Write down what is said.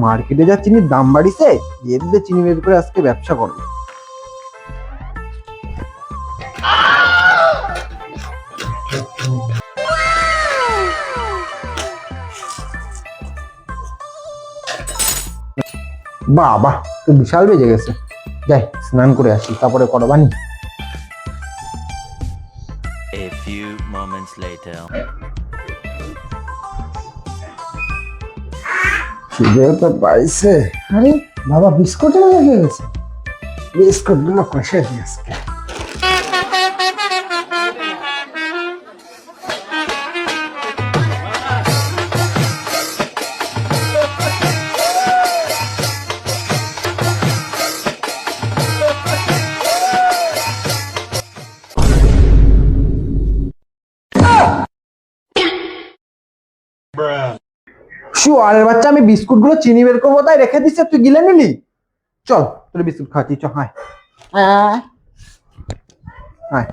মার্কেটে যা চিনির দাম বাড়িছে, এর দিয়ে চিনি বের করে আজকে ব্যবসা করবো। বাহ বাহ, তো বিশাল বেজে গেছে। যাই স্নান করে আসি, তারপরে করবানি। A few moments later. খিদে তো পাইছে। আরে বাবা, বিস্কুট লেগে গেছে। বিস্কুট গুলো কষে দিই আজকে। শুয়ারের বাচ্চা, আমি বিস্কুট গুলো চিনি বের করবো তাই রেখে দিচ্ছে, তুই গিলে নিলি। চল তোর বিস্কুট খাচ্ছি, চ হায় হায়।